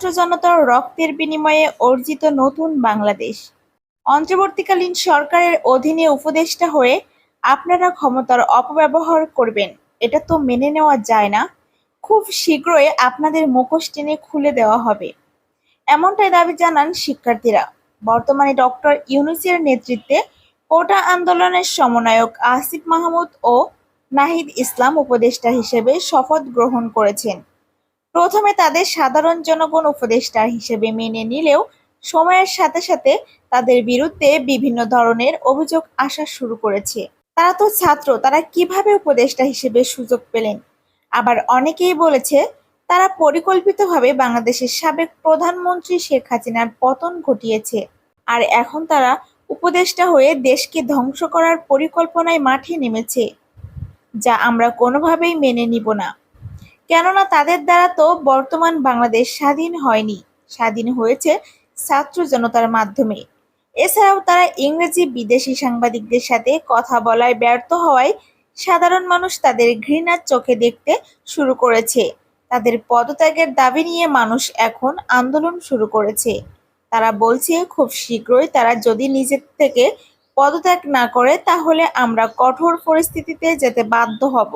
ছাত্র জনতার রক্তের বিনিময়ে অর্জিত নতুন বাংলাদেশ। অন্তর্বর্তীকালীন সরকারের অধীনে উপদেষ্টা হয়ে আপনারা ক্ষমতার অপব্যবহার করবেন, এটা তো মেনে নেওয়া যায় না। খুব শীঘ্রই আপনাদের মুখোশ টেনে খুলে দেওয়া হবে, এমনটাই দাবি জানান শিক্ষার্থীরা। বর্তমানে ডক্টর ইউনূসের নেতৃত্বে কোটা আন্দোলনের সমন্বয়ক আসিফ মাহমুদ ও নাহিদ ইসলাম উপদেষ্টা হিসেবে শপথ গ্রহণ করেছেন। প্রথমে তাদের সাধারণ জনগণ উপদেষ্টা হিসেবে মেনে নিলেও সময়ের সাথে সাথে তাদের বিরুদ্ধে বিভিন্ন ধরনের অভিযোগ আসা শুরু করেছে। তারা তো ছাত্র, তারা কিভাবে উপদেষ্টা হিসেবে সুযোগ পেলেন? আবার অনেকেই বলেছে তারা পরিকল্পিতভাবে বাংলাদেশের সাবেক প্রধানমন্ত্রী শেখ হাসিনার পতন ঘটিয়েছে, আর এখন তারা উপদেষ্টা হয়ে দেশকে ধ্বংস করার পরিকল্পনায় মাঠে নেমেছে, যা আমরা কোনোভাবেই মেনে নিব না। কেননা তাদের দ্বারা তো বর্তমান বাংলাদেশ স্বাধীন হয়নি, স্বাধীন হয়েছে ছাত্র জনতার মাধ্যমে। এছাড়াও তারা ইংরেজি বিদেশি সাংবাদিকদের সাথে কথা বলায় ব্যর্থ হওয়ায় সাধারণ মানুষ তাদের ঘৃণার চোখে দেখতে শুরু করেছে। তাদের পদত্যাগের দাবি নিয়ে মানুষ এখন আন্দোলন শুরু করেছে। তারা বলছে খুব শীঘ্রই তারা যদি নিজের থেকে পদত্যাগ না করে তাহলে আমরা কঠোর পরিস্থিতিতে যেতে বাধ্য হব।